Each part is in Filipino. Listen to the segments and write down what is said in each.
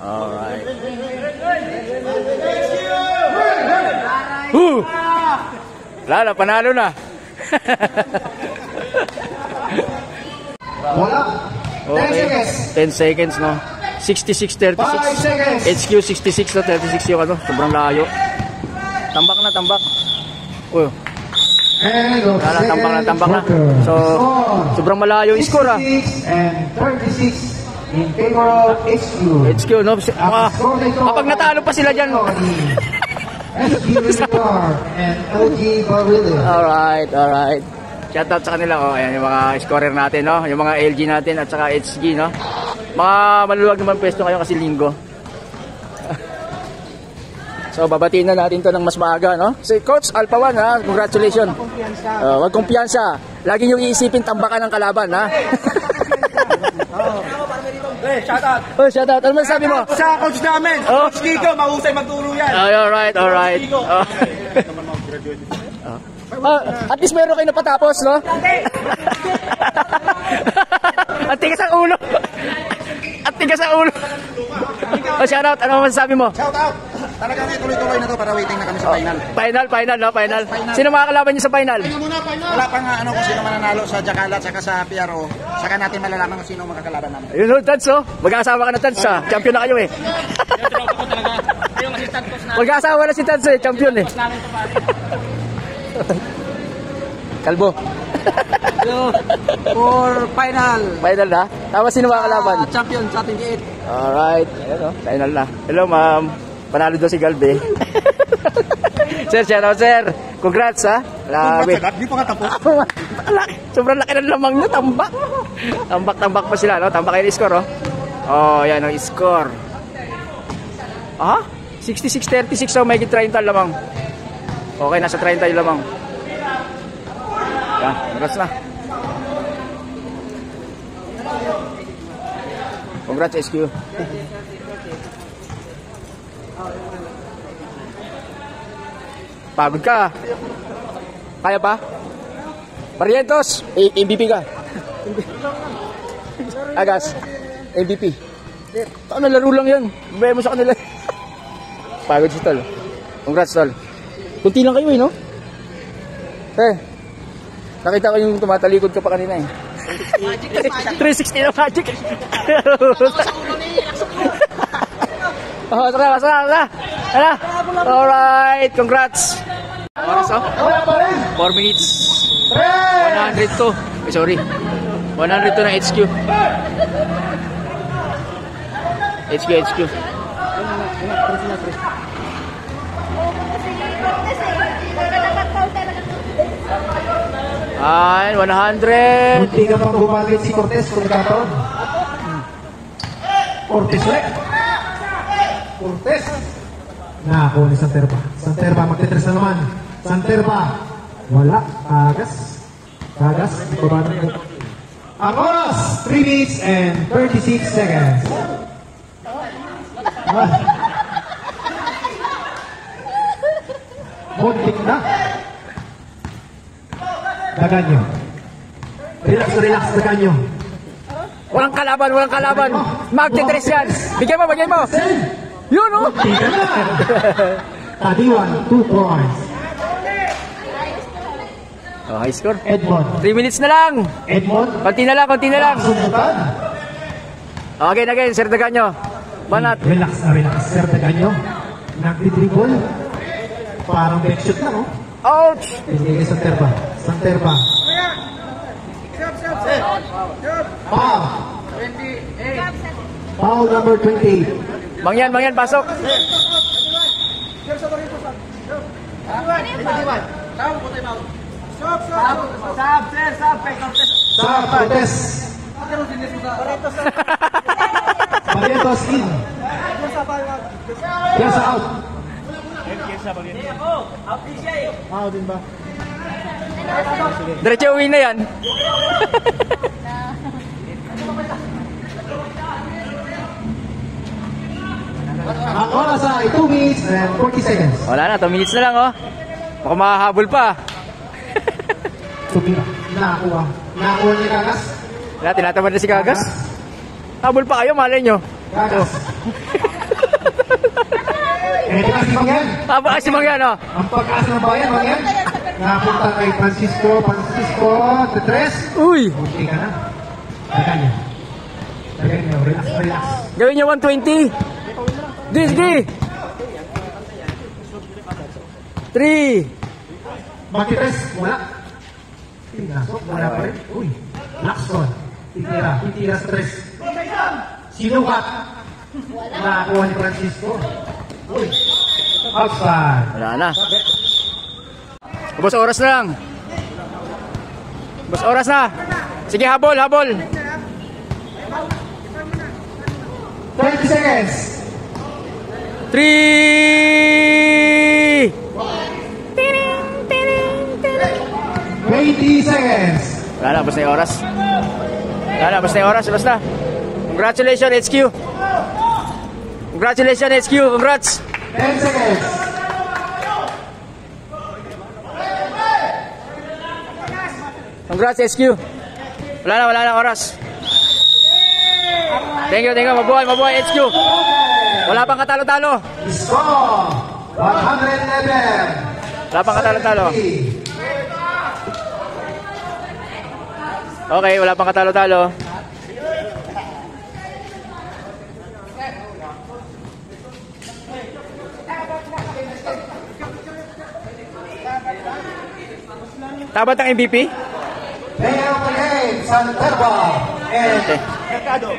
Alright. Lala, panalo na. Wala. Okay. 10 seconds, no? 66-36. 5 seconds. HQ 66 na 36 yung ano. Sobrang layo. Tambak na, tambak. Uy. Lala, tambak na. So, sobrang malayo yung score, ha? And 36 in favor of HQ. HQ, no? Kapag natalo pa sila dyan. HQ River and LG Barrillo. Alright, alright. Shoutout sa kanila, oh. Ayan yung mga scorer natin, no? Yung mga LG natin at saka HG, no? Mga maluwag naman pwesto kayo kasi linggo. So, babatiin na natin to ng mas maaga, no? Si Coach Alpha 1, ha? Congratulations. Wag kumpiyansa. Lagi nyo iisipin tambakan ng kalaban, ha? Shoutout. Oh, shoutout. Ano man sabi mo? Sa coach namin, Coach Kiko, mahusay magturo yan. Alright, alright. At least meron kayo napatapos, no? At tigas ang ulo. At tigas ang ulo. Oh, shoutout. Ano man sabi mo? Shoutout. Talagang tuloy-tuloy na to para waiting na kami sa final. Final, no? Final. Sino makakalaban niyo sa final? Wala pa nga kung sino mananalo sa Jakarta saka sa PRO. Saka natin malalaman kung sino makakalaban namin. Yun, no, Tans, oh. Mag-aasawa ka na, Tans, ha? Champion na kayo, eh. Mag-aasawa na si Tans, eh. Champion, eh. Kalbo. For final. Final na? Tapos sino makakalaban? Champion sa 28. Alright. Ayan, oh. Final na. Hello, ma'am. Panalo daw si Galbe. Sir, shoutout, sir. Congrats, ha? Congrats, di pa nga tapos. Sobrang laki ng lamang nyo, tambak. Tambak pa sila, no? Tambak kayo yung score, oh. Oh, yan ang score. Aha? 66-36, so may 30 lamang. Okay, nasa 30 yung lamang. Yan, congrats na. Congrats, SQ. Pagod ka. Kaya pa? Barrientos, MVP ka. Agas, MVP. Ano, laro lang yan. Bayan mo sa kanila. Pagod si Tol. Congrats, Tol. Kunti lang kayo, eh, no? Nakita ko yung tumatalikod ka pa kanina, eh. 360 na magic. Oh, tara. Alright, congrats. Oras, oh? 4 minutes. 102. Sorry. 102 ng HQ. HQ. Ay, 100. Hindi ka pang bumalik si Cortez kung nagkataon. Cortez. Nako ni Santerba. Santerba magtitres na naman. Santerba. Wala. Kagas. Ang oras, 3 minutes and 36 seconds. Muntik na. Daganyo. Relax, Daganyo. Walang kalaban. Magtitres yan. Bigyan mo. Yun, oh. Tadiwan, 2 points. Oh, high score. Edmond. 3 minutes na lang. Konti na lang. Sundutan. Again, Sir Daganyo. Banat. Relax, Sir Daganyo. Nagdidribble. Parang backshot na, no? Ouch! Hindi kay Santerba. Foul number 28. Mangyan, pasok. Sab, Cortez. Barrientos in. Piasa out. Out din ba? Diretso uwi na yan. Ang oras ay 2 minutes and 40 seconds. Wala na, 2 minutes na lang, oh. Baka makahabol pa. Tumira. Nakakuha. Nakakuha ni Kagas. Wala, tinatamad na si Kagas. Habol pa kayo, malay nyo. Kagas. Ito na si Mangyan. Habol kasi Mangyan, oh. Ang pag-asa ng bayan, Mangyan. Napunta kay Francisco. Francisco, Tetres. Uy! Munti ka na. Tagal niya. Tagal niya. Relax, relax. Gawin nyo 120. Sige! 3. Makitres, wala. Pinasok, wala pa rin. Uy, Laxton. Titira sa tres. Sinukat. Nakakuha ni Francisco. Uy, outside. Wala na. Ubos oras na lang. Ubos oras na. Sige, habol, habol. 20 seconds. 3. 20 seconds. Wala na, basta yung oras. Wala na, basta yung oras, basta. Congratulations, HQ. Congratulations, HQ. Congrats. 10 seconds. Congrats, HQ. Wala na oras. Thank you. Mabuhay, HQ. Wala pang katalo-talo. Score 111. Wala pang katalo-talo. Okay, wala pang katalo-talo. Tabat ang MVP? Player of the game, Santerba and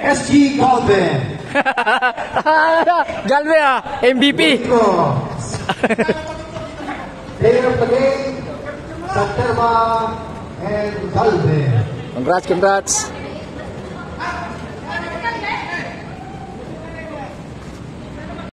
SG Golden. Galve, MVP. Player of the game, Santerba and Golden. Congrats.